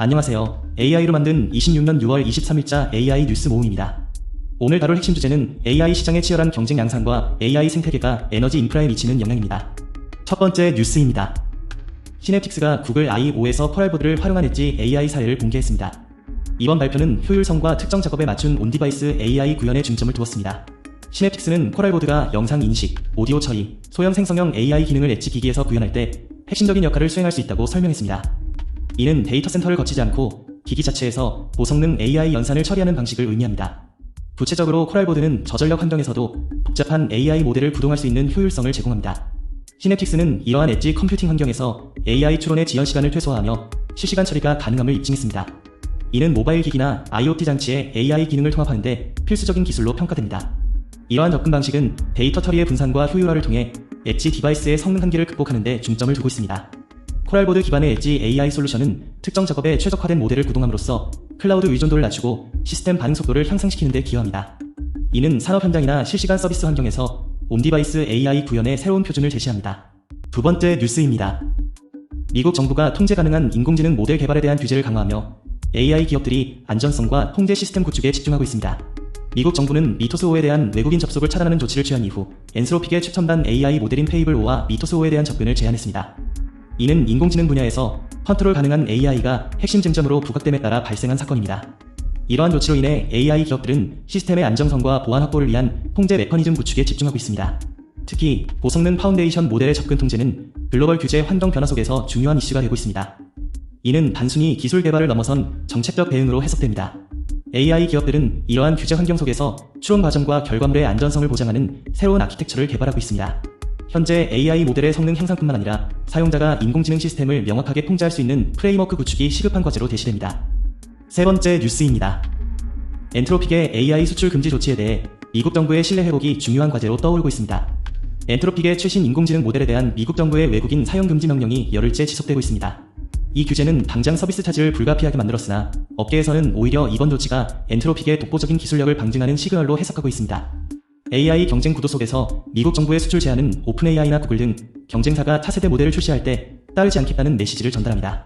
안녕하세요. AI로 만든 26년 6월 23일자 AI 뉴스 모음입니다. 오늘 다룰 핵심 주제는 AI 시장의 치열한 경쟁 양상과 AI 생태계가 에너지 인프라에 미치는 영향입니다. 첫 번째 뉴스입니다. 시냅틱스가 구글 I/O에서 코랄보드를 활용한 엣지 AI 사례를 공개했습니다. 이번 발표는 효율성과 특정 작업에 맞춘 온디바이스 AI 구현에 중점을 두었습니다. 시냅틱스는 코랄보드가 영상 인식, 오디오 처리, 소형 생성형 AI 기능을 엣지 기기에서 구현할 때 핵심적인 역할을 수행할 수 있다고 설명했습니다. 이는 데이터 센터를 거치지 않고 기기 자체에서 고성능 AI 연산을 처리하는 방식을 의미합니다. 구체적으로 코랄보드는 저전력 환경에서도 복잡한 AI 모델을 구동할 수 있는 효율성을 제공합니다. 시냅틱스는 이러한 엣지 컴퓨팅 환경에서 AI 추론의 지연 시간을 최소화하며 실시간 처리가 가능함을 입증했습니다. 이는 모바일 기기나 IoT 장치의 AI 기능을 통합하는 데 필수적인 기술로 평가됩니다. 이러한 접근 방식은 데이터 처리의 분산과 효율화를 통해 엣지 디바이스의 성능 한계를 극복하는 데 중점을 두고 있습니다. 코랄보드 기반의 엣지 AI 솔루션은 특정 작업에 최적화된 모델을 구동함으로써 클라우드 의존도를 낮추고 시스템 반응 속도를 향상시키는 데 기여합니다. 이는 산업 현장이나 실시간 서비스 환경에서 온디바이스 AI 구현의 새로운 표준을 제시합니다. 두 번째 뉴스입니다. 미국 정부가 통제 가능한 인공지능 모델 개발에 대한 규제를 강화하며 AI 기업들이 안전성과 통제 시스템 구축에 집중하고 있습니다. 미국 정부는 미토스5에 대한 외국인 접속을 차단하는 조치를 취한 이후 엔스로픽의 최첨단 AI 모델인 페이블5와 미토스5에 대한 접근을 제한했습니다. 이는 인공지능 분야에서 컨트롤 가능한 AI가 핵심 쟁점으로 부각됨에 따라 발생한 사건입니다. 이러한 조치로 인해 AI 기업들은 시스템의 안정성과 보안 확보를 위한 통제 메커니즘 구축에 집중하고 있습니다. 특히 고성능 파운데이션 모델의 접근 통제는 글로벌 규제 환경 변화 속에서 중요한 이슈가 되고 있습니다. 이는 단순히 기술 개발을 넘어선 정책적 대응으로 해석됩니다. AI 기업들은 이러한 규제 환경 속에서 추론 과정과 결과물의 안전성을 보장하는 새로운 아키텍처를 개발하고 있습니다. 현재 AI 모델의 성능 향상뿐만 아니라 사용자가 인공지능 시스템을 명확하게 통제할 수 있는 프레임워크 구축이 시급한 과제로 대시됩니다. 세 번째 뉴스입니다. 엔트로픽의 AI 수출 금지 조치에 대해 미국 정부의 신뢰 회복이 중요한 과제로 떠오르고 있습니다. 엔트로픽의 최신 인공지능 모델에 대한 미국 정부의 외국인 사용 금지 명령이 열흘째 지속되고 있습니다. 이 규제는 당장 서비스 차질을 불가피하게 만들었으나 업계에서는 오히려 이번 조치가 엔트로픽의 독보적인 기술력을 방증하는 시그널로 해석하고 있습니다. AI 경쟁 구도 속에서 미국 정부의 수출 제한은 오픈AI나 구글 등 경쟁사가 차세대 모델을 출시할 때 따르지 않겠다는 메시지를 전달합니다.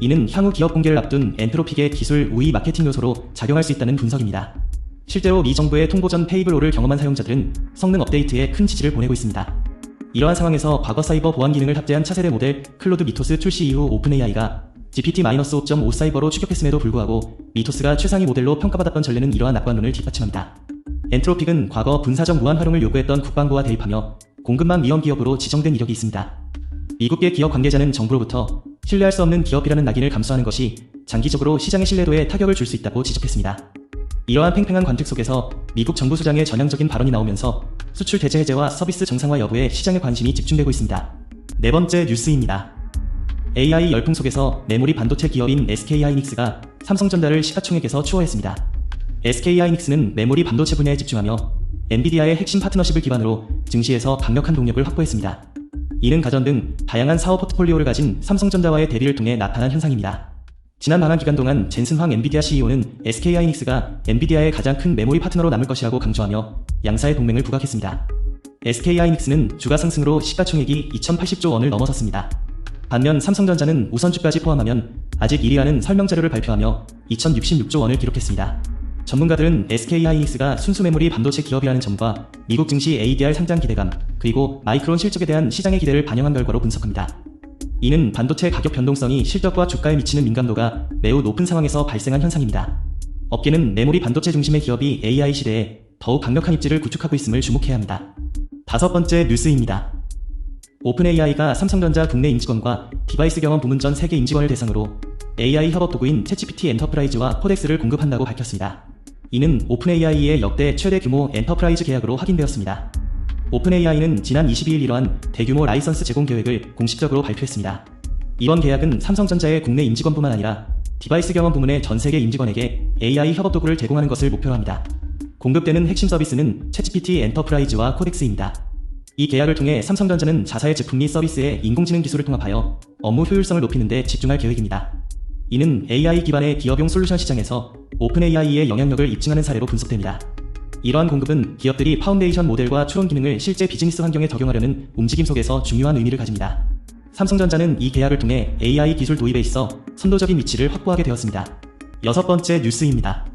이는 향후 기업 공개를 앞둔 엔트로픽의 기술 우위 마케팅 요소로 작용할 수 있다는 분석입니다. 실제로 미 정부의 통보 전 페이블5를 경험한 사용자들은 성능 업데이트에 큰 지지를 보내고 있습니다. 이러한 상황에서 과거 사이버 보안 기능을 탑재한 차세대 모델 클로드 미토스 출시 이후 오픈AI가 GPT-5.5 사이버로 추격했음에도 불구하고 미토스가 최상위 모델로 평가받았던 전례는 이러한 낙관론을 뒷받침합니다. 엔트로픽은 과거 분사적 무한 활용을 요구했던 국방부와 대립하며 공급망 위험 기업으로 지정된 이력이 있습니다. 미국계 기업 관계자는 정부로부터 신뢰할 수 없는 기업이라는 낙인을 감수하는 것이 장기적으로 시장의 신뢰도에 타격을 줄 수 있다고 지적했습니다. 이러한 팽팽한 관측 속에서 미국 정부 수장의 전향적인 발언이 나오면서 수출 제재 해제와 서비스 정상화 여부에 시장의 관심이 집중되고 있습니다. 네 번째 뉴스입니다. AI 열풍 속에서 메모리 반도체 기업인 SK하이닉스가 삼성전자를 시가총액에서 추월했습니다. SK하이닉스는 메모리 반도체 분야에 집중하며 엔비디아의 핵심 파트너십을 기반으로 증시에서 강력한 동력을 확보했습니다. 이는 가전 등 다양한 사업 포트폴리오를 가진 삼성전자와의 대비를 통해 나타난 현상입니다. 지난 방한 기간 동안 젠슨 황 엔비디아 CEO는 SK하이닉스가 엔비디아의 가장 큰 메모리 파트너로 남을 것이라고 강조하며 양사의 동맹을 부각했습니다. SK하이닉스는 주가 상승으로 시가총액이 2,080조 원을 넘어섰습니다. 반면 삼성전자는 우선주까지 포함하면 아직 1위하는 설명자료를 발표하며 2,066조 원을 기록했습니다. 전문가들은 SK하이닉스가 순수 메모리 반도체 기업이라는 점과 미국 증시 ADR 상장 기대감, 그리고 마이크론 실적에 대한 시장의 기대를 반영한 결과로 분석합니다. 이는 반도체 가격 변동성이 실적과 주가에 미치는 민감도가 매우 높은 상황에서 발생한 현상입니다. 업계는 메모리 반도체 중심의 기업이 AI 시대에 더욱 강력한 입지를 구축하고 있음을 주목해야 합니다. 다섯 번째 뉴스입니다. 오픈AI가 삼성전자 국내 임직원과 디바이스 경험 부문 전 세계 임직원을 대상으로 AI 협업 도구인 챗GPT 엔터프라이즈와 코덱스를 공급한다고 밝혔습니다. 이는 오픈AI의 역대 최대 규모 엔터프라이즈 계약으로 확인되었습니다. 오픈AI는 지난 22일 이러한 대규모 라이선스 제공 계획을 공식적으로 발표했습니다. 이번 계약은 삼성전자의 국내 임직원뿐만 아니라 디바이스 경험 부문의 전 세계 임직원에게 AI 협업 도구를 제공하는 것을 목표로 합니다. 공급되는 핵심 서비스는 챗GPT 엔터프라이즈와 코덱스입니다. 이 계약을 통해 삼성전자는 자사의 제품 및 서비스에 인공지능 기술을 통합하여 업무 효율성을 높이는 데 집중할 계획입니다. 이는 AI 기반의 기업용 솔루션 시장에서 오픈AI의 영향력을 입증하는 사례로 분석됩니다. 이러한 공급은 기업들이 파운데이션 모델과 추론 기능을 실제 비즈니스 환경에 적용하려는 움직임 속에서 중요한 의미를 가집니다. 삼성전자는 이 계약을 통해 AI 기술 도입에 있어 선도적인 위치를 확보하게 되었습니다. 여섯 번째 뉴스입니다.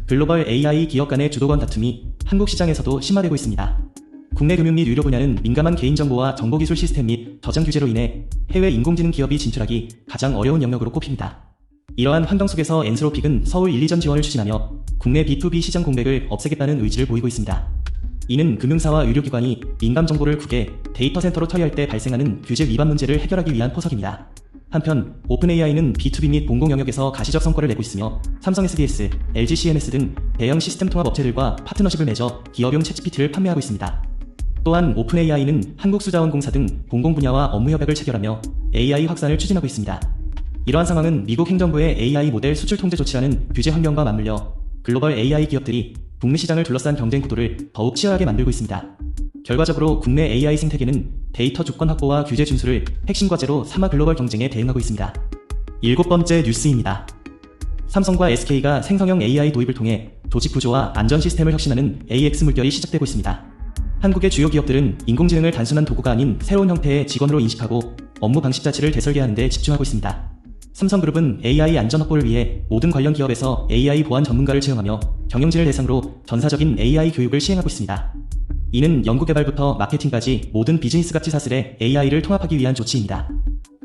글로벌 AI 기업 간의 주도권 다툼이 한국 시장에서도 심화되고 있습니다. 국내 금융 및 유료 분야는 민감한 개인정보와 정보기술 시스템 및 저장 규제로 인해 해외 인공지능 기업이 진출하기 가장 어려운 영역으로 꼽힙니다. 이러한 환경 속에서 엔스로픽은 서울 1, 2전 지원을 추진하며 국내 B2B 시장 공백을 없애겠다는 의지를 보이고 있습니다. 이는 금융사와 의료기관이 민감 정보를 국외 데이터 센터로 처리할 때 발생하는 규제 위반 문제를 해결하기 위한 포석입니다. 한편 오픈AI는 B2B 및 공공 영역에서 가시적 성과를 내고 있으며 삼성 SDS, LG CNS 등 대형 시스템 통합 업체들과 파트너십을 맺어 기업용 챗GPT를 판매하고 있습니다. 또한 오픈AI는 한국수자원공사 등 공공 분야와 업무 협약을 체결하며 AI 확산을 추진하고 있습니다. 이러한 상황은 미국 행정부의 AI 모델 수출 통제 조치라는 규제 환경과 맞물려 글로벌 AI 기업들이 북미 시장을 둘러싼 경쟁 구도를 더욱 치열하게 만들고 있습니다. 결과적으로 국내 AI 생태계는 데이터 주권 확보와 규제 준수를 핵심 과제로 삼아 글로벌 경쟁에 대응하고 있습니다. 일곱 번째 뉴스입니다. 삼성과 SK가 생성형 AI 도입을 통해 조직 구조와 안전 시스템을 혁신하는 AX 물결이 시작되고 있습니다. 한국의 주요 기업들은 인공지능을 단순한 도구가 아닌 새로운 형태의 직원으로 인식하고 업무 방식 자체를 되설계하는 데 집중하고 있습니다. 삼성그룹은 AI 안전 확보를 위해 모든 관련 기업에서 AI 보안 전문가를 채용하며 경영진을 대상으로 전사적인 AI 교육을 시행하고 있습니다. 이는 연구개발부터 마케팅까지 모든 비즈니스 가치 사슬에 AI를 통합하기 위한 조치입니다.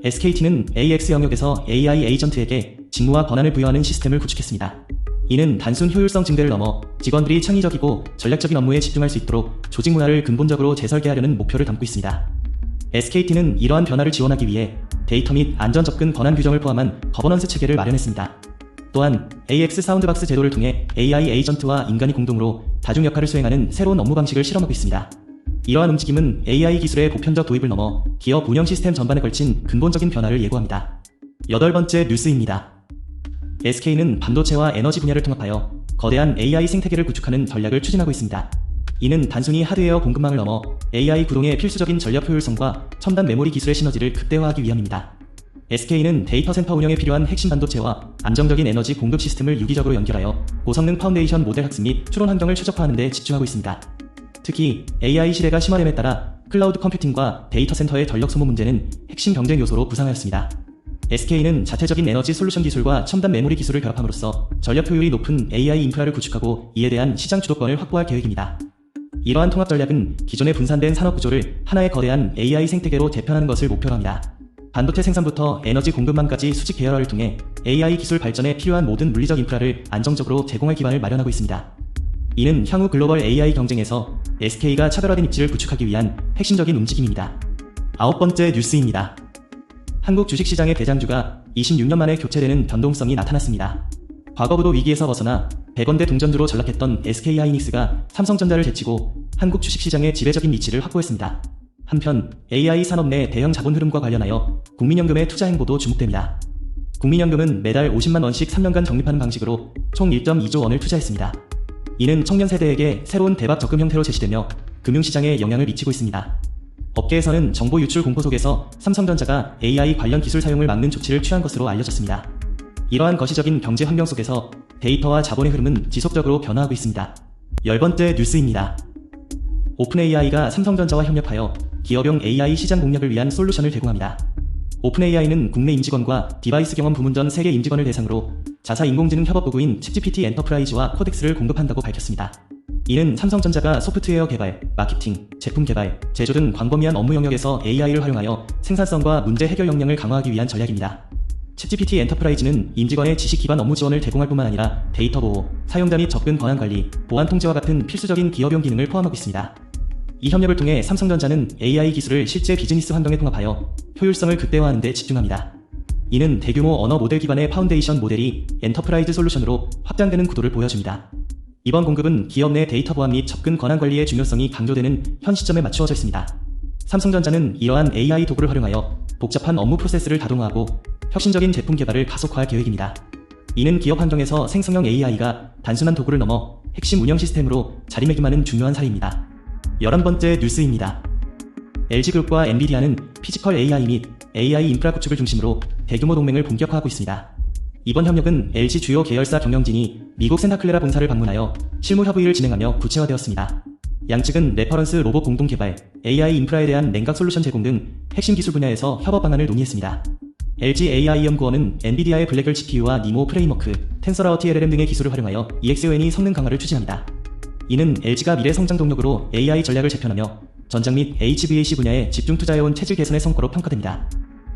SKT는 AX 영역에서 AI 에이전트에게 직무와 권한을 부여하는 시스템을 구축했습니다. 이는 단순 효율성 증대를 넘어 직원들이 창의적이고 전략적인 업무에 집중할 수 있도록 조직 문화를 근본적으로 재설계하려는 목표를 담고 있습니다. SKT는 이러한 변화를 지원하기 위해 데이터 및 안전 접근 권한 규정을 포함한 거버넌스 체계를 마련했습니다. 또한 AX 사운드박스 제도를 통해 AI 에이전트와 인간이 공동으로 다중 역할을 수행하는 새로운 업무 방식을 실험하고 있습니다. 이러한 움직임은 AI 기술의 보편적 도입을 넘어 기업 운영 시스템 전반에 걸친 근본적인 변화를 예고합니다. 여덟 번째 뉴스입니다. SK는 반도체와 에너지 분야를 통합하여 거대한 AI 생태계를 구축하는 전략을 추진하고 있습니다. 이는 단순히 하드웨어 공급망을 넘어 AI 구동의 필수적인 전력 효율성과 첨단 메모리 기술의 시너지를 극대화하기 위함입니다. SK는 데이터 센터 운영에 필요한 핵심 반도체와 안정적인 에너지 공급 시스템을 유기적으로 연결하여 고성능 파운데이션 모델 학습 및 추론 환경을 최적화하는 데 집중하고 있습니다. 특히 AI 시대가 심화됨에 따라 클라우드 컴퓨팅과 데이터 센터의 전력 소모 문제는 핵심 경쟁 요소로 부상하였습니다. SK는 자체적인 에너지 솔루션 기술과 첨단 메모리 기술을 결합함으로써 전력 효율이 높은 AI 인프라를 구축하고 이에 대한 시장 주도권을 확보할 계획입니다. 이러한 통합 전략은 기존의 분산된 산업 구조를 하나의 거대한 AI 생태계로 재편하는 것을 목표로 합니다. 반도체 생산부터 에너지 공급망까지 수직 계열화를 통해 AI 기술 발전에 필요한 모든 물리적 인프라를 안정적으로 제공할 기반을 마련하고 있습니다. 이는 향후 글로벌 AI 경쟁에서 SK가 차별화된 입지를 구축하기 위한 핵심적인 움직임입니다. 아홉 번째 뉴스입니다. 한국 주식시장의 대장주가 26년 만에 교체되는 변동성이 나타났습니다. 과거부도 위기에서 벗어나 100원대 동전주로 전락했던 SK하이닉스가 삼성전자를 제치고 한국 주식시장의 지배적인 위치를 확보했습니다. 한편 AI 산업 내 대형 자본 흐름과 관련하여 국민연금의 투자 행보도 주목됩니다. 국민연금은 매달 50만 원씩 3년간 적립하는 방식으로 총 1.2조 원을 투자했습니다. 이는 청년 세대에게 새로운 대박 적금 형태로 제시되며 금융시장에 영향을 미치고 있습니다. 업계에서는 정보 유출 공포 속에서 삼성전자가 AI 관련 기술 사용을 막는 조치를 취한 것으로 알려졌습니다. 이러한 거시적인 경제 환경 속에서 데이터와 자본의 흐름은 지속적으로 변화하고 있습니다. 열 번째 뉴스입니다. 오픈AI가 삼성전자와 협력하여 기업용 AI 시장 공략을 위한 솔루션을 제공합니다. 오픈AI는 국내 임직원과 디바이스 경험 부문전 세계 임직원을 대상으로 자사 인공지능 협업 도구인 챗GPT 엔터프라이즈와 코덱스를 공급한다고 밝혔습니다. 이는 삼성전자가 소프트웨어 개발, 마케팅, 제품 개발, 제조 등 광범위한 업무 영역에서 AI를 활용하여 생산성과 문제 해결 역량을 강화하기 위한 전략입니다. 챗GPT 엔터프라이즈는 임직원의 지식 기반 업무 지원을 제공할 뿐만 아니라 데이터 보호, 사용자 및 접근 권한 관리, 보안 통제와 같은 필수적인 기업용 기능을 포함하고 있습니다. 이 협력을 통해 삼성전자는 AI 기술을 실제 비즈니스 환경에 통합하여 효율성을 극대화하는 데 집중합니다. 이는 대규모 언어 모델 기반의 파운데이션 모델이 엔터프라이즈 솔루션으로 확장되는 구도를 보여줍니다. 이번 공급은 기업 내 데이터 보안 및 접근 권한 관리의 중요성이 강조되는 현 시점에 맞추어져 있습니다. 삼성전자는 이러한 AI 도구를 활용하여 복잡한 업무 프로세스를 다동화하고 혁신적인 제품 개발을 가속화할 계획입니다. 이는 기업 환경에서 생성형 AI가 단순한 도구를 넘어 핵심 운영 시스템으로 자리매김하는 중요한 사례입니다. 11번째 뉴스입니다. LG그룹과 엔비디아는 피지컬 AI 및 AI 인프라 구축을 중심으로 대규모 동맹을 본격화하고 있습니다. 이번 협력은 LG 주요 계열사 경영진이 미국 샌타클레라 본사를 방문하여 실무 협의를 진행하며 구체화되었습니다. 양측은 레퍼런스 로봇 공동 개발, AI 인프라에 대한 냉각 솔루션 제공 등 핵심 기술 분야에서 협업 방안을 논의했습니다. LG AI 연구원은 엔비디아의 블랙걸 GPU와 니모 프레임워크, 텐서라워 TLLM 등의 기술을 활용하여 EXON의 성능 강화를 추진합니다. 이는 LG가 미래 성장 동력으로 AI 전략을 재편하며 전장 및 HVAC 분야에 집중 투자해온 체질 개선의 성과로 평가됩니다.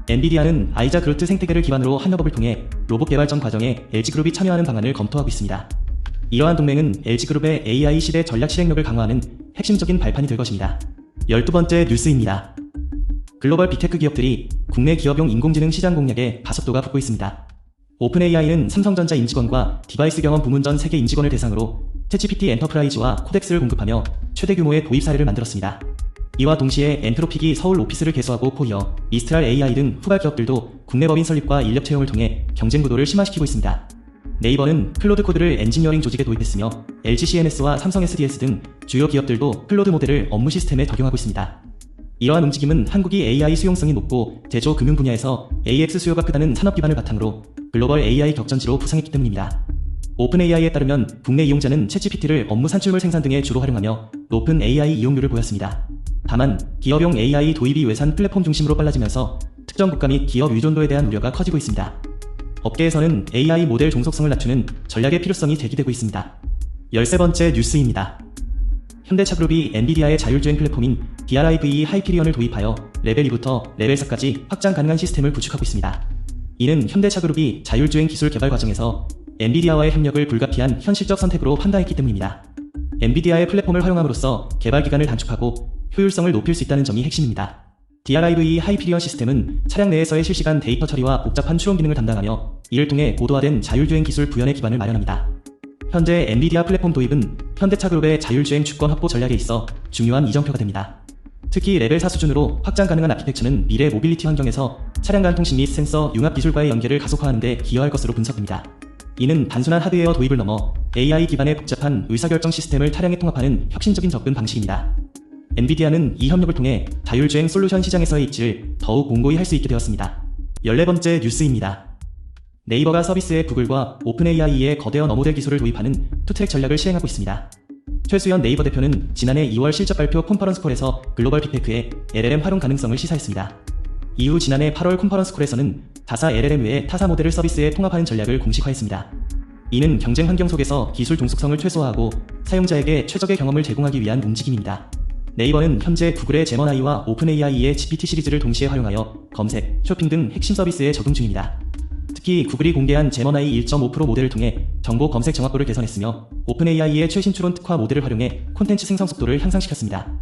엔비디아는 아이자 그루트 생태계를 기반으로 한 협업을 통해 로봇 개발 전 과정에 LG그룹이 참여하는 방안을 검토하고 있습니다. 이러한 동맹은 LG그룹의 AI 시대 전략 실행력을 강화하는 핵심적인 발판이 될 것입니다. 12번째 뉴스입니다. 글로벌 빅테크 기업들이 국내 기업용 인공지능 시장 공략에 가속도가 붙고 있습니다. 오픈AI는 삼성전자 임직원과 디바이스 경험 부문 전 세계 임직원을 대상으로 챗GPT 엔터프라이즈와 코덱스를 공급하며 최대 규모의 도입 사례를 만들었습니다. 이와 동시에 엔트로픽이 서울 오피스를 개소하고 코이어, 미스트랄 AI 등 후발 기업들도 국내 법인 설립과 인력 채용을 통해 경쟁 구도를 심화시키고 있습니다. 네이버는 클로드 코드를 엔지니어링 조직에 도입했으며 LG CNS와 삼성 SDS 등 주요 기업들도 클로드 모델을 업무 시스템에 적용하고 있습니다. 이러한 움직임은 한국이 AI 수용성이 높고 제조 금융 분야에서 AX 수요가 크다는 산업 기반을 바탕으로 글로벌 AI 격전지로 부상했기 때문입니다. 오픈AI에 따르면 국내 이용자는 챗GPT를 업무 산출물 생산 등에 주로 활용하며 높은 AI 이용률을 보였습니다. 다만 기업용 AI 도입이 외산 플랫폼 중심으로 빨라지면서 특정 국가 및 기업 의존도에 대한 우려가 커지고 있습니다. 업계에서는 AI 모델 종속성을 낮추는 전략의 필요성이 제기되고 있습니다. 13번째 뉴스입니다. 현대차그룹이 엔비디아의 자율주행 플랫폼인 DRIVE 하이피리언을 도입하여 레벨 2부터 레벨 4까지 확장 가능한 시스템을 구축하고 있습니다. 이는 현대차그룹이 자율주행 기술 개발 과정에서 엔비디아와의 협력을 불가피한 현실적 선택으로 판단했기 때문입니다. 엔비디아의 플랫폼을 활용함으로써 개발 기간을 단축하고 효율성을 높일 수 있다는 점이 핵심입니다. DRIVE 하이피리언 시스템은 차량 내에서의 실시간 데이터 처리와 복잡한 추론 기능을 담당하며 이를 통해 고도화된 자율주행 기술 구현의 기반을 마련합니다. 현재 엔비디아 플랫폼 도입은 현대차그룹의 자율주행 주권 확보 전략에 있어 중요한 이정표가 됩니다. 특히 레벨 4 수준으로 확장 가능한 아키텍처는 미래 모빌리티 환경에서 차량 간 통신 및 센서 융합 기술과의 연계를 가속화하는 데 기여할 것으로 분석됩니다. 이는 단순한 하드웨어 도입을 넘어 AI 기반의 복잡한 의사결정 시스템을 차량에 통합하는 혁신적인 접근 방식입니다. 엔비디아는 이 협력을 통해 자율주행 솔루션 시장에서의 입지를 더욱 공고히 할 수 있게 되었습니다. 14번째 뉴스입니다. 네이버가 서비스에 구글과 오픈AI의 거대한 어모델 기술을 도입하는 투트랙 전략을 시행하고 있습니다. 최수연 네이버 대표는 지난해 2월 실적 발표 컨퍼런스 콜에서 글로벌 빅테크의 LLM 활용 가능성을 시사했습니다. 이후 지난해 8월 컨퍼런스 콜에서는 자사 LLM 외에 타사 모델을 서비스에 통합하는 전략을 공식화했습니다. 이는 경쟁 환경 속에서 기술 종속성을 최소화하고 사용자에게 최적의 경험을 제공하기 위한 움직임입니다. 네이버는 현재 구글의 제머나이와 오픈AI의 GPT 시리즈를 동시에 활용하여 검색, 쇼핑 등 핵심 서비스에 적용 중입니다. 특히 구글이 공개한 제머나이 1.5 모델을 통해 정보 검색 정확도를 개선했으며 오픈AI의 최신 추론 특화 모델을 활용해 콘텐츠 생성 속도를 향상시켰습니다.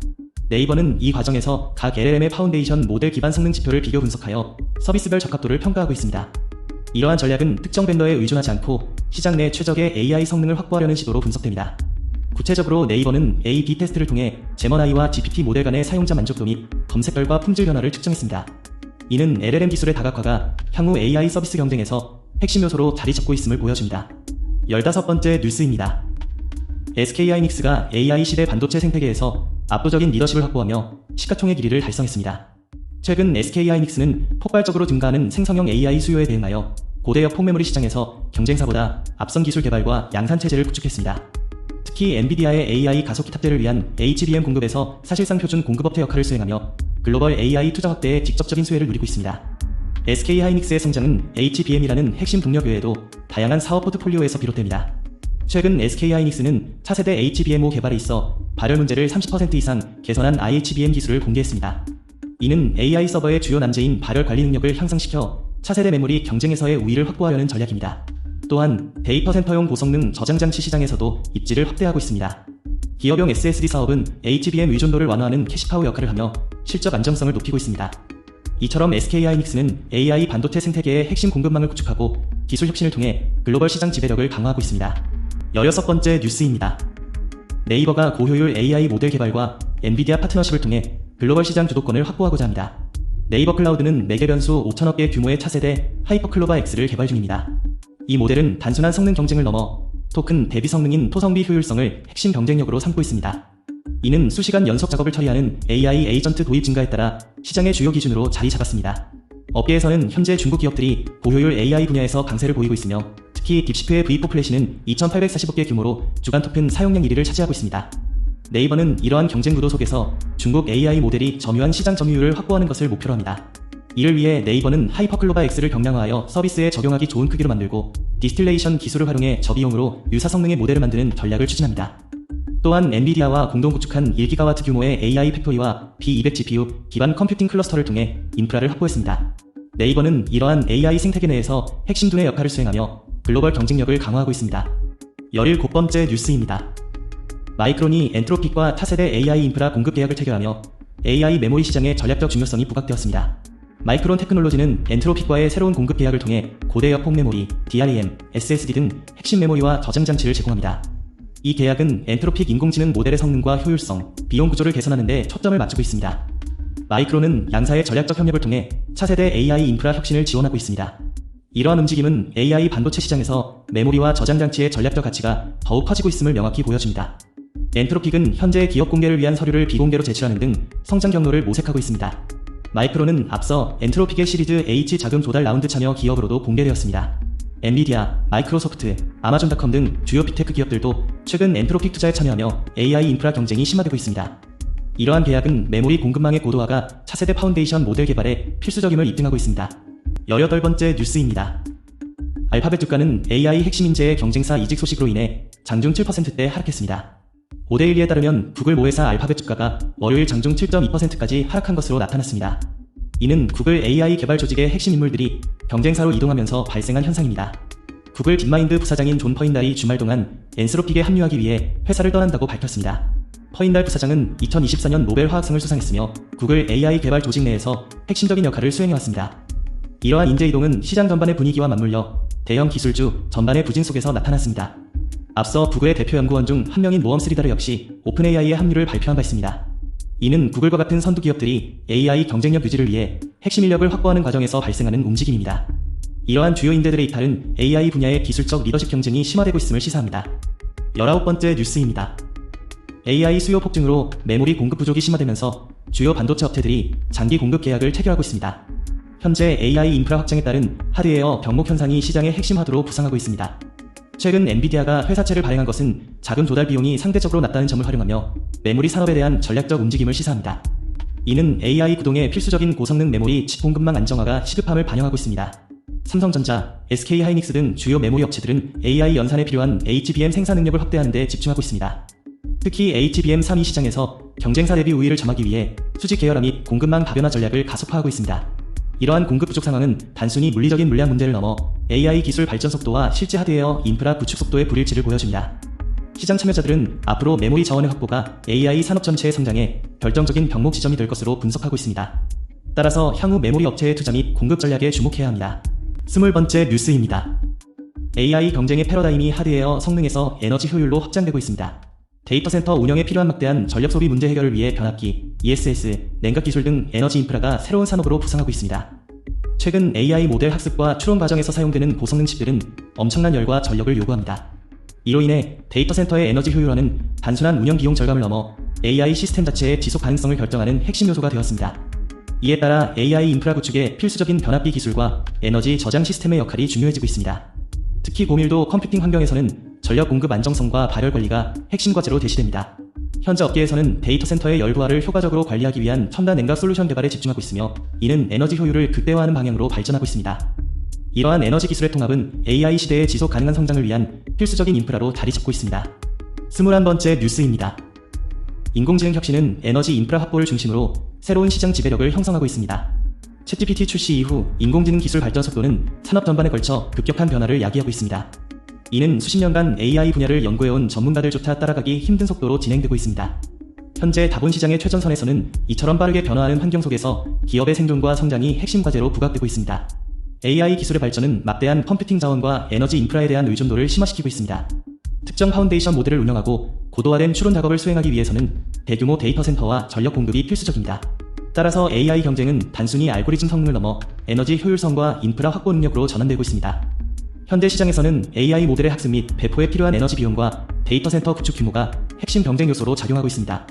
네이버는 이 과정에서 각 LLM의 파운데이션 모델 기반 성능 지표를 비교 분석하여 서비스별 적합도를 평가하고 있습니다. 이러한 전략은 특정 벤더에 의존하지 않고 시장 내 최적의 AI 성능을 확보하려는 시도로 분석됩니다. 구체적으로 네이버는 A/B 테스트를 통해 제머나이와 GPT 모델 간의 사용자 만족도 및 검색결과 품질 변화를 측정했습니다. 이는 LLM 기술의 다각화가 향후 AI 서비스 경쟁에서 핵심 요소로 자리 잡고 있음을 보여줍니다. 15번째 뉴스입니다. SK하이닉스가 AI 시대 반도체 생태계에서 압도적인 리더십을 확보하며 시가총액 1위를 달성했습니다. 최근 SK하이닉스는 폭발적으로 증가하는 생성형 AI 수요에 대응하여 고대역 폼메모리 시장에서 경쟁사보다 앞선 기술 개발과 양산 체제를 구축했습니다. 특히 엔비디아의 AI 가속기 탑재를 위한 HBM 공급에서 사실상 표준 공급업체 역할을 수행하며 글로벌 AI 투자 확대에 직접적인 수혜를 누리고 있습니다. SK하이닉스의 성장은 HBM이라는 핵심 동력 외에도 다양한 사업 포트폴리오에서 비롯됩니다. 최근 SK하이닉스는 차세대 HBM5 개발에 있어 발열 문제를 30% 이상 개선한 IHBM 기술을 공개했습니다. 이는 AI 서버의 주요 난제인 발열 관리 능력을 향상시켜 차세대 메모리 경쟁에서의 우위를 확보하려는 전략입니다. 또한 데이터 센터용 고성능 저장장치 시장에서도 입지를 확대하고 있습니다. 기업용 SSD 사업은 HBM 의존도를 완화하는 캐시파워 역할을 하며 실적 안정성을 높이고 있습니다. 이처럼 SK하이닉스는 AI 반도체 생태계의 핵심 공급망을 구축하고 기술 혁신을 통해 글로벌 시장 지배력을 강화하고 있습니다. 16번째 뉴스입니다. 네이버가 고효율 AI 모델 개발과 엔비디아 파트너십을 통해 글로벌 시장 주도권을 확보하고자 합니다. 네이버 클라우드는 매개 변수 5천억 개 규모의 차세대 하이퍼클로바 X를 개발 중입니다. 이 모델은 단순한 성능 경쟁을 넘어 토큰 대비 성능인 토성비 효율성을 핵심 경쟁력으로 삼고 있습니다. 이는 수시간 연속 작업을 처리하는 AI 에이전트 도입 증가에 따라 시장의 주요 기준으로 자리 잡았습니다. 업계에서는 현재 중국 기업들이 고효율 AI 분야에서 강세를 보이고 있으며 특히 딥시크의 V4 플래시는 2,845개 규모로 주간 토큰 사용량 1위를 차지하고 있습니다. 네이버는 이러한 경쟁 구도 속에서 중국 AI 모델이 점유한 시장 점유율을 확보하는 것을 목표로 합니다. 이를 위해 네이버는 하이퍼클로바 X를 경량화하여 서비스에 적용하기 좋은 크기로 만들고 디스틸레이션 기술을 활용해 저비용으로 유사 성능의 모델을 만드는 전략을 추진합니다. 또한 엔비디아와 공동 구축한 1GW 규모의 AI 팩토리와 B200 GPU 기반 컴퓨팅 클러스터를 통해 인프라를 확보했습니다. 네이버는 이러한 AI 생태계 내에서 핵심 두뇌 역할을 수행하며 글로벌 경쟁력을 강화하고 있습니다. 17번째 뉴스입니다. 마이크론이 엔트로픽과 차세대 AI 인프라 공급 계약을 체결하며 AI 메모리 시장의 전략적 중요성이 부각되었습니다. 마이크론 테크놀로지는 엔트로픽과의 새로운 공급 계약을 통해 고대역 폭 메모리, DRAM, SSD 등 핵심 메모리와 저장 장치를 제공합니다. 이 계약은 엔트로픽 인공지능 모델의 성능과 효율성, 비용 구조를 개선하는 데 초점을 맞추고 있습니다. 마이크론은 양사의 전략적 협력을 통해 차세대 AI 인프라 혁신을 지원하고 있습니다. 이러한 움직임은 AI 반도체 시장에서 메모리와 저장 장치의 전략적 가치가 더욱 커지고 있음을 명확히 보여줍니다. 엔트로픽은 현재 기업 공개를 위한 서류를 비공개로 제출하는 등 성장 경로를 모색하고 있습니다. 마이크론은 앞서 엔트로픽의 시리즈 H 자금 조달 라운드 참여 기업으로도 공개되었습니다. 엔비디아, 마이크로소프트, 아마존닷컴 등 주요 빅테크 기업들도 최근 엔트로픽 투자에 참여하며 AI 인프라 경쟁이 심화되고 있습니다. 이러한 계약은 메모리 공급망의 고도화가 차세대 파운데이션 모델 개발에 필수적임을 입증하고 있습니다. 18번째 뉴스입니다. 알파벳 주가는 AI 핵심 인재의 경쟁사 이직 소식으로 인해 장중 7%대 하락했습니다. 오데일리에 따르면 구글 모회사 알파벳 주가가 월요일 장중 7.2%까지 하락한 것으로 나타났습니다. 이는 구글 AI 개발 조직의 핵심 인물들이 경쟁사로 이동하면서 발생한 현상입니다. 구글 딥마인드 부사장인 존 퍼인달이 주말 동안 엔트로픽에 합류하기 위해 회사를 떠난다고 밝혔습니다. 퍼인달 부사장은 2024년 노벨 화학상을 수상했으며 구글 AI 개발 조직 내에서 핵심적인 역할을 수행해왔습니다. 이러한 인재 이동은 시장 전반의 분위기와 맞물려 대형 기술주 전반의 부진 속에서 나타났습니다. 앞서 구글의 대표 연구원 중 한 명인 모험 스리다르 역시 오픈 AI의 합류를 발표한 바 있습니다. 이는 구글과 같은 선두 기업들이 AI 경쟁력 유지를 위해 핵심 인력을 확보하는 과정에서 발생하는 움직임입니다. 이러한 주요 인재들의 이탈은 AI 분야의 기술적 리더십 경쟁이 심화되고 있음을 시사합니다. 19번째 뉴스입니다. AI 수요 폭증으로 메모리 공급 부족이 심화되면서 주요 반도체 업체들이 장기 공급 계약을 체결하고 있습니다. 현재 AI 인프라 확장에 따른 하드웨어 병목 현상이 시장의 핵심 하드로 부상하고 있습니다. 최근 엔비디아가 회사채를 발행한 것은 자금 조달 비용이 상대적으로 낮다는 점을 활용하며 메모리 산업에 대한 전략적 움직임을 시사합니다. 이는 AI 구동의 필수적인 고성능 메모리 칩 공급망 안정화가 시급함을 반영하고 있습니다. 삼성전자, SK하이닉스 등 주요 메모리 업체들은 AI 연산에 필요한 HBM 생산 능력을 확대하는 데 집중하고 있습니다. 특히 HBM3E 시장에서 경쟁사 대비 우위를 점하기 위해 수직 계열화 및 공급망 다변화 전략을 가속화하고 있습니다. 이러한 공급 부족 상황은 단순히 물리적인 물량 문제를 넘어 AI 기술 발전 속도와 실제 하드웨어 인프라 구축 속도의 불일치를 보여줍니다. 시장 참여자들은 앞으로 메모리 자원의 확보가 AI 산업 전체의 성장에 결정적인 병목 지점이 될 것으로 분석하고 있습니다. 따라서 향후 메모리 업체의 투자 및 공급 전략에 주목해야 합니다. 20번째 뉴스입니다. AI 경쟁의 패러다임이 하드웨어 성능에서 에너지 효율로 확장되고 있습니다. 데이터 센터 운영에 필요한 막대한 전력 소비 문제 해결을 위해 변압기, ESS, 냉각 기술 등 에너지 인프라가 새로운 산업으로 부상하고 있습니다. 최근 AI 모델 학습과 추론 과정에서 사용되는 고성능 칩들은 엄청난 열과 전력을 요구합니다. 이로 인해 데이터 센터의 에너지 효율화는 단순한 운영 비용 절감을 넘어 AI 시스템 자체의 지속 가능성을 결정하는 핵심 요소가 되었습니다. 이에 따라 AI 인프라 구축에 필수적인 변압기 기술과 에너지 저장 시스템의 역할이 중요해지고 있습니다. 특히 고밀도 컴퓨팅 환경에서는 전력 공급 안정성과 발열 관리가 핵심 과제로 대시됩니다. 현재 업계에서는 데이터 센터의 열 부하를 효과적으로 관리하기 위한 첨단 냉각 솔루션 개발에 집중하고 있으며 이는 에너지 효율을 극대화하는 방향으로 발전하고 있습니다. 이러한 에너지 기술의 통합은 AI 시대의 지속 가능한 성장을 위한 필수적인 인프라로 자리 잡고 있습니다. 21번째 뉴스입니다. 인공지능 혁신은 에너지 인프라 확보를 중심으로 새로운 시장 지배력을 형성하고 있습니다. 챗GPT 출시 이후 인공지능 기술 발전 속도는 산업 전반에 걸쳐 급격한 변화를 야기하고 있습니다. 이는 수십 년간 AI 분야를 연구해온 전문가들조차 따라가기 힘든 속도로 진행되고 있습니다. 현재 자본시장의 최전선에서는 이처럼 빠르게 변화하는 환경 속에서 기업의 생존과 성장이 핵심 과제로 부각되고 있습니다. AI 기술의 발전은 막대한 컴퓨팅 자원과 에너지 인프라에 대한 의존도를 심화시키고 있습니다. 특정 파운데이션 모델을 운영하고 고도화된 추론 작업을 수행하기 위해서는 대규모 데이터 센터와 전력 공급이 필수적입니다. 따라서 AI 경쟁은 단순히 알고리즘 성능을 넘어 에너지 효율성과 인프라 확보 능력으로 전환되고 있습니다. 현대 시장에서는 AI 모델의 학습 및 배포에 필요한 에너지 비용과 데이터 센터 구축 규모가 핵심 경쟁 요소로 작용하고 있습니다.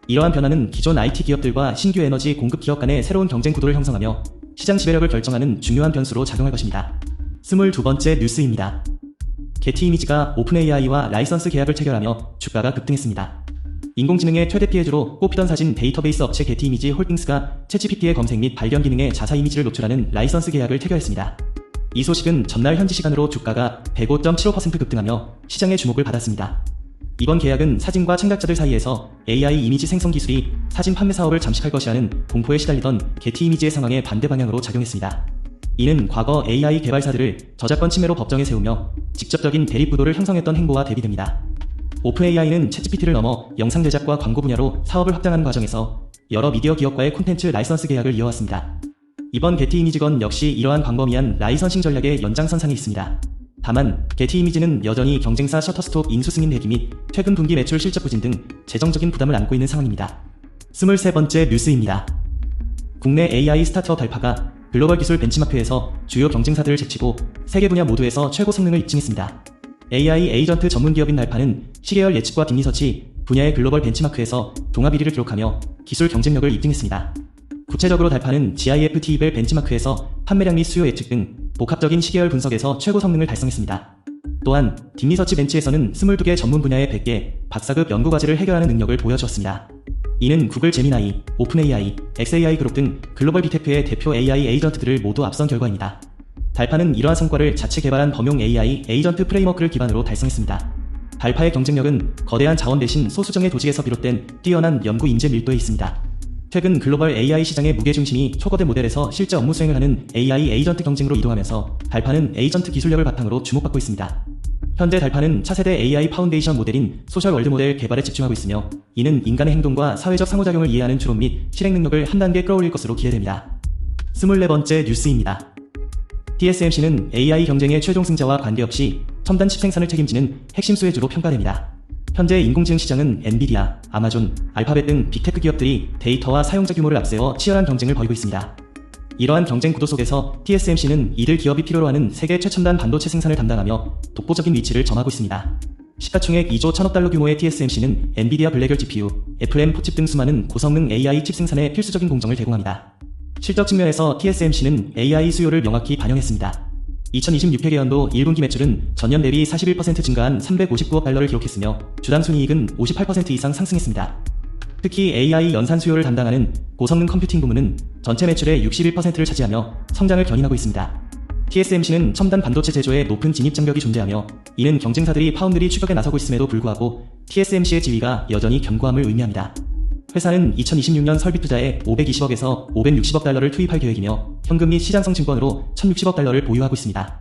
이러한 변화는 기존 IT 기업들과 신규 에너지 공급 기업 간의 새로운 경쟁 구도를 형성하며 시장 지배력을 결정하는 중요한 변수로 작용할 것입니다. 22번째 뉴스입니다. 게티 이미지가 오픈 AI와 라이선스 계약을 체결하며 주가가 급등했습니다. 인공지능의 최대 피해주로 꼽히던 사진 데이터베이스 업체 게티이미지 홀딩스가 챗GPT의 검색 및 발견 기능에 자사 이미지를 노출하는 라이선스 계약을 체결했습니다. 이 소식은 전날 현지 시간으로 주가가 105.75% 급등하며 시장의 주목을 받았습니다. 이번 계약은 사진과 참가자들 사이에서 AI 이미지 생성 기술이 사진 판매 사업을 잠식할 것이라는 공포에 시달리던 게티이미지의 상황에 반대 방향으로 작용했습니다. 이는 과거 AI 개발사들을 저작권 침해로 법정에 세우며 직접적인 대립구도를 형성했던 행보와 대비됩니다. 오픈AI는 챗GPT를 넘어 영상 제작과 광고 분야로 사업을 확장하는 과정에서 여러 미디어 기업과의 콘텐츠 라이선스 계약을 이어왔습니다. 이번 게티이미지건 역시 이러한 광범위한 라이선싱 전략의 연장선상에 있습니다. 다만 게티이미지는 여전히 경쟁사 셔터스톡 인수 승인 대기 및 최근 분기 매출 실적 부진 등 재정적인 부담을 안고 있는 상황입니다. 23번째 뉴스입니다. 국내 AI 스타트업 달파가 글로벌 기술 벤치마크에서 주요 경쟁사들을 제치고 세계 분야 모두에서 최고 성능을 입증했습니다. AI 에이전트 전문 기업인 달파는 시계열 예측과 딥리서치 분야의 글로벌 벤치마크에서 동합 1위를 기록하며 기술 경쟁력을 입증했습니다. 구체적으로 달파는 GIFT벨 벤치마크에서 판매량 및 수요 예측 등 복합적인 시계열 분석에서 최고 성능을 달성했습니다. 또한 딥리서치 벤치에서는 22개 전문 분야의 100개 박사급 연구과제를 해결하는 능력을 보여주었습니다. 이는 구글 제미나이, 오픈AI, xAI 그룹 등 글로벌 빅테크의 대표 AI 에이전트들을 모두 앞선 결과입니다. 달파는 이러한 성과를 자체 개발한 범용 AI 에이전트 프레임워크를 기반으로 달성했습니다. 달파의 경쟁력은 거대한 자원 대신 소수정의 조직에서 비롯된 뛰어난 연구 인재 밀도에 있습니다. 최근 글로벌 AI 시장의 무게중심이 초거대 모델에서 실제 업무 수행을 하는 AI 에이전트 경쟁으로 이동하면서 달파는 에이전트 기술력을 바탕으로 주목받고 있습니다. 현재 달파는 차세대 AI 파운데이션 모델인 소셜 월드 모델 개발에 집중하고 있으며 이는 인간의 행동과 사회적 상호작용을 이해하는 추론 및 실행 능력을 한 단계 끌어올릴 것으로 기대됩니다. 24번째 뉴스입니다. TSMC는 AI 경쟁의 최종 승자와 관계없이 첨단 칩 생산을 책임지는 핵심 수혜주로 평가됩니다. 현재 인공지능 시장은 엔비디아, 아마존, 알파벳 등 빅테크 기업들이 데이터와 사용자 규모를 앞세워 치열한 경쟁을 벌이고 있습니다. 이러한 경쟁 구도 속에서 TSMC는 이들 기업이 필요로 하는 세계 최첨단 반도체 생산을 담당하며 독보적인 위치를 점하고 있습니다. 시가총액 2조 1천억 달러 규모의 TSMC는 엔비디아 블랙열 GPU, 애플M4칩 등 수많은 고성능 AI 칩 생산에 필수적인 공정을 제공합니다. 실적 측면에서 TSMC는 AI 수요를 명확히 반영했습니다. 2026회계연도 1분기 매출은 전년 대비 41% 증가한 359억 달러를 기록했으며 주당 순이익은 58% 이상 상승했습니다. 특히 AI 연산 수요를 담당하는 고성능 컴퓨팅 부문은 전체 매출의 61%를 차지하며 성장을 견인하고 있습니다. TSMC는 첨단 반도체 제조에 높은 진입 장벽이 존재하며 이는 경쟁사들이 파운드리 추격에 나서고 있음에도 불구하고 TSMC의 지위가 여전히 견고함을 의미합니다. 회사는 2026년 설비 투자에 520억에서 560억 달러를 투입할 계획이며 현금 및 시장성 증권으로 1060억 달러를 보유하고 있습니다.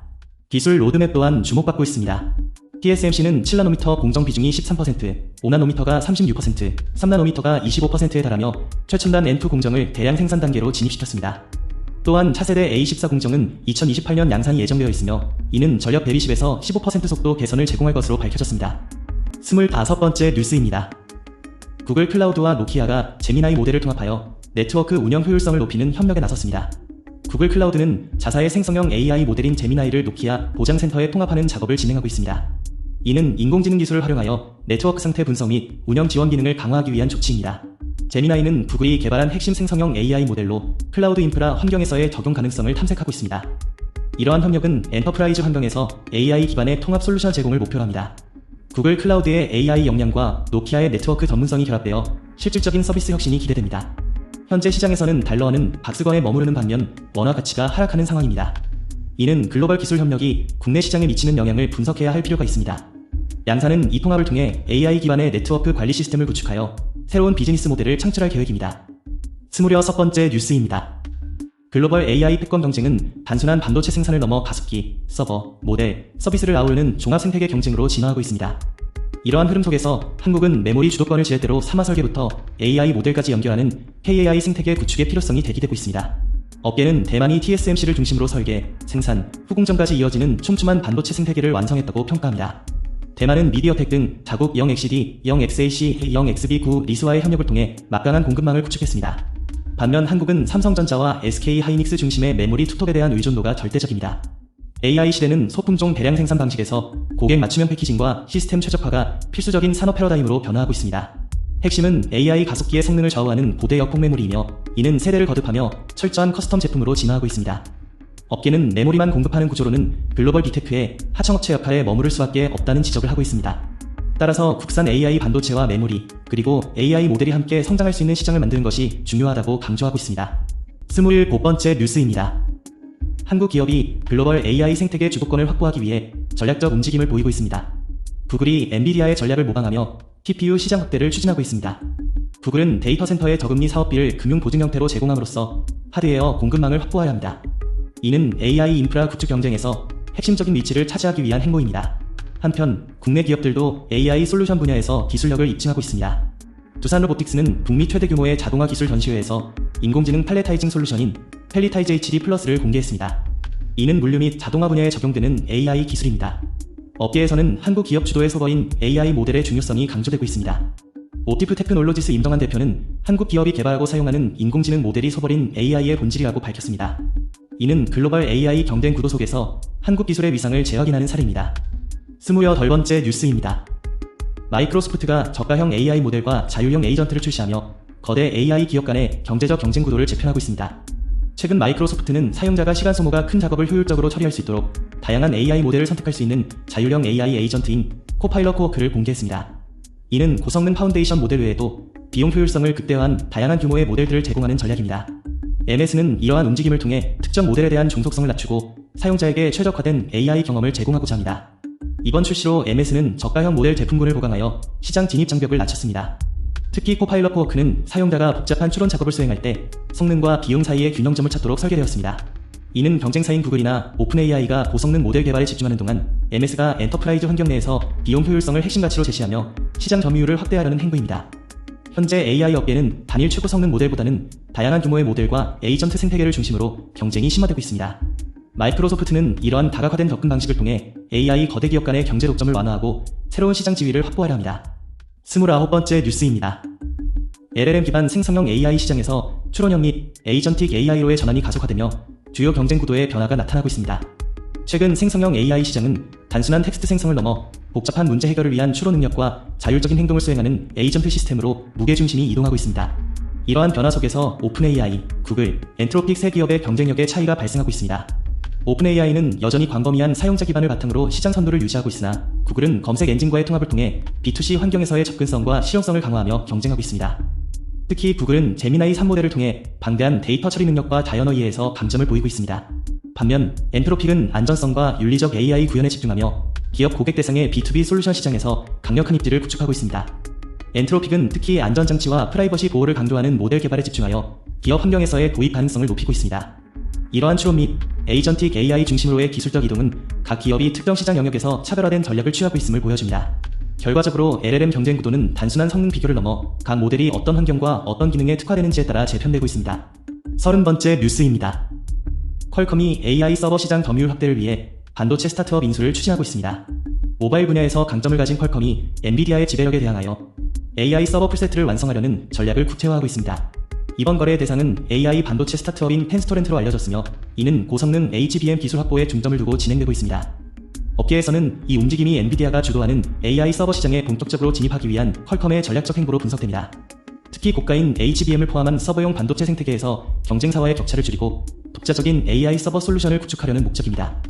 기술 로드맵 또한 주목받고 있습니다. TSMC는 7나노미터 공정 비중이 13%, 5나노미터가 36%, 3나노미터가 25%에 달하며 최첨단 N2 공정을 대량 생산 단계로 진입시켰습니다. 또한 차세대 A14 공정은 2028년 양산이 예정되어 있으며 이는 전력 대비 10에서 15% 속도 개선을 제공할 것으로 밝혀졌습니다. 25번째 뉴스입니다. 구글 클라우드와 노키아가 제미나이 모델을 통합하여 네트워크 운영 효율성을 높이는 협력에 나섰습니다. 구글 클라우드는 자사의 생성형 AI 모델인 제미나이를 노키아 보장센터에 통합하는 작업을 진행하고 있습니다. 이는 인공지능 기술을 활용하여 네트워크 상태 분석 및 운영 지원 기능을 강화하기 위한 조치입니다. 제미나이는 구글이 개발한 핵심 생성형 AI 모델로 클라우드 인프라 환경에서의 적용 가능성을 탐색하고 있습니다. 이러한 협력은 엔터프라이즈 환경에서 AI 기반의 통합 솔루션 제공을 목표로 합니다. 구글 클라우드의 AI 역량과 노키아의 네트워크 전문성이 결합되어 실질적인 서비스 혁신이 기대됩니다. 현재 시장에서는 달러화는 박스권에 머무르는 반면 원화 가치가 하락하는 상황입니다. 이는 글로벌 기술 협력이 국내 시장에 미치는 영향을 분석해야 할 필요가 있습니다. 양사는 이 통합을 통해 AI 기반의 네트워크 관리 시스템을 구축하여 새로운 비즈니스 모델을 창출할 계획입니다. 26번째 뉴스입니다. 글로벌 AI 패권 경쟁은 단순한 반도체 생산을 넘어 가습기, 서버, 모델, 서비스를 아우르는 종합 생태계 경쟁으로 진화하고 있습니다. 이러한 흐름 속에서 한국은 메모리 주도권을 지렛대로 사마 설계부터 AI 모델까지 연결하는 KAI 생태계 구축의 필요성이 대기되고 있습니다. 업계는 대만이 TSMC를 중심으로 설계, 생산, 후공정까지 이어지는 촘촘한 반도체 생태계를 완성했다고 평가합니다. 대만은 미디어텍 등 자국 0XD, 0XAC, 0XB9 리스와의 협력을 통해 막강한 공급망을 구축했습니다. 반면 한국은 삼성전자와 SK하이닉스 중심의 메모리 투톱에 대한 의존도가 절대적입니다. AI 시대는 소품종 대량 생산 방식에서 고객 맞춤형 패키징과 시스템 최적화가 필수적인 산업 패러다임으로 변화하고 있습니다. 핵심은 AI 가속기의 성능을 좌우하는 고대 역폭 메모리이며 이는 세대를 거듭하며 철저한 커스텀 제품으로 진화하고 있습니다. 업계는 메모리만 공급하는 구조로는 글로벌 빅테크의 하청업체 역할에 머무를 수밖에 없다는 지적을 하고 있습니다. 따라서 국산 AI 반도체와 메모리, 그리고 AI 모델이 함께 성장할 수 있는 시장을 만드는 것이 중요하다고 강조하고 있습니다. 25번째 뉴스입니다. 한국 기업이 글로벌 AI 생태계 주도권을 확보하기 위해 전략적 움직임을 보이고 있습니다. 구글이 엔비디아의 전략을 모방하며 TPU 시장 확대를 추진하고 있습니다. 구글은 데이터 센터의 저금리 사업비를 금융 보증 형태로 제공함으로써 하드웨어 공급망을 확보해야 합니다. 이는 AI 인프라 구축 경쟁에서 핵심적인 위치를 차지하기 위한 행보입니다. 한편 국내 기업들도 AI 솔루션 분야에서 기술력을 입증하고 있습니다. 두산 로보틱스는 북미 최대 규모의 자동화 기술 전시회에서 인공지능 팔레타이징 솔루션인 펠리타이즈 HD 플러스를 공개했습니다. 이는 물류 및 자동화 분야에 적용되는 AI 기술입니다. 업계에서는 한국 기업 주도의 소버인 AI 모델의 중요성이 강조되고 있습니다. 오티프 테크놀로지스 임정환 대표는 한국 기업이 개발하고 사용하는 인공지능 모델이 소버린 AI의 본질이라고 밝혔습니다. 이는 글로벌 AI 경쟁 구도 속에서 한국 기술의 위상을 재확인하는 사례입니다. 28번째 뉴스입니다. 마이크로소프트가 저가형 AI 모델과 자율형 에이전트를 출시하며 거대 AI 기업 간의 경제적 경쟁 구도를 재편하고 있습니다. 최근 마이크로소프트는 사용자가 시간 소모가 큰 작업을 효율적으로 처리할 수 있도록 다양한 AI 모델을 선택할 수 있는 자율형 AI 에이전트인 코파일럿 코워크를 공개했습니다. 이는 고성능 파운데이션 모델 외에도 비용 효율성을 극대화한 다양한 규모의 모델들을 제공하는 전략입니다. MS는 이러한 움직임을 통해 특정 모델에 대한 종속성을 낮추고 사용자에게 최적화된 AI 경험을 제공하고자 합니다. 이번 출시로 MS는 저가형 모델 제품군을 보강하여 시장 진입 장벽을 낮췄습니다. 특히 코파일럿 코워크는 사용자가 복잡한 추론 작업을 수행할 때 성능과 비용 사이의 균형점을 찾도록 설계되었습니다. 이는 경쟁사인 구글이나 오픈AI가 고성능 모델 개발에 집중하는 동안 MS가 엔터프라이즈 환경 내에서 비용 효율성을 핵심 가치로 제시하며 시장 점유율을 확대하려는 행보입니다. 현재 AI 업계는 단일 최고 성능 모델보다는 다양한 규모의 모델과 에이전트 생태계를 중심으로 경쟁이 심화되고 있습니다. 마이크로소프트는 이러한 다각화된 접근 방식을 통해 AI 거대 기업 간의 경제 독점을 완화하고 새로운 시장 지위를 확보하려 합니다. 29번째 뉴스입니다. LLM 기반 생성형 AI 시장에서 추론형 및 에이전틱 AI로의 전환이 가속화되며 주요 경쟁 구도의 변화가 나타나고 있습니다. 최근 생성형 AI 시장은 단순한 텍스트 생성을 넘어 복잡한 문제 해결을 위한 추론 능력과 자율적인 행동을 수행하는 에이전트 시스템으로 무게중심이 이동하고 있습니다. 이러한 변화 속에서 오픈AI, 구글, 엔트로픽 세 기업의 경쟁력의 차이가 발생하고 있습니다. 오픈AI는 여전히 광범위한 사용자 기반을 바탕으로 시장 선도를 유지하고 있으나 구글은 검색 엔진과의 통합을 통해 B2C 환경에서의 접근성과 실용성을 강화하며 경쟁하고 있습니다. 특히 구글은 제미나이 3모델을 통해 방대한 데이터 처리 능력과 자연 어휘에서 강점을 보이고 있습니다. 반면 엔트로픽은 안전성과 윤리적 AI 구현에 집중하며 기업 고객 대상의 B2B 솔루션 시장에서 강력한 입지를 구축하고 있습니다. 엔트로픽은 특히 안전장치와 프라이버시 보호를 강조하는 모델 개발에 집중하여 기업 환경에서의 도입 가능성을 높이고 있습니다. 이러한 추론 및 에이전틱 AI 중심으로의 기술적 이동은 각 기업이 특정 시장 영역에서 차별화된 전략을 취하고 있음을 보여줍니다. 결과적으로 LLM 경쟁 구도는 단순한 성능 비교를 넘어 각 모델이 어떤 환경과 어떤 기능에 특화되는지에 따라 재편되고 있습니다. 30번째 뉴스입니다. 퀄컴이 AI 서버 시장 점유율 확대를 위해 반도체 스타트업 인수를 추진하고 있습니다. 모바일 분야에서 강점을 가진 퀄컴이 엔비디아의 지배력에 대항하여 AI 서버 풀세트를 완성하려는 전략을 구체화하고 있습니다. 이번 거래의 대상은 AI 반도체 스타트업인 텐스토렌트로 알려졌으며 이는 고성능 HBM 기술 확보에 중점을 두고 진행되고 있습니다. 업계에서는 이 움직임이 엔비디아가 주도하는 AI 서버 시장에 본격적으로 진입하기 위한 퀄컴의 전략적 행보로 분석됩니다. 특히 고가인 HBM을 포함한 서버용 반도체 생태계에서 경쟁사와의 격차를 줄이고 독자적인 AI 서버 솔루션을 구축하려는 목적입니다.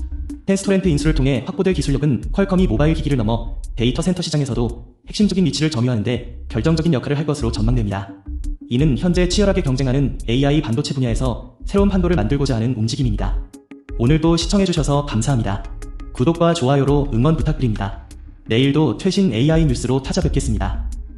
텐스토렌트 인수를 통해 확보될 기술력은 퀄컴이 모바일 기기를 넘어 데이터 센터 시장에서도 핵심적인 위치를 점유하는 데 결정적인 역할을 할 것으로 전망됩니다. 이는 현재 치열하게 경쟁하는 AI 반도체 분야에서 새로운 판도를 만들고자 하는 움직임입니다. 오늘도 시청해주셔서 감사합니다. 구독과 좋아요로 응원 부탁드립니다. 내일도 최신 AI 뉴스로 찾아뵙겠습니다.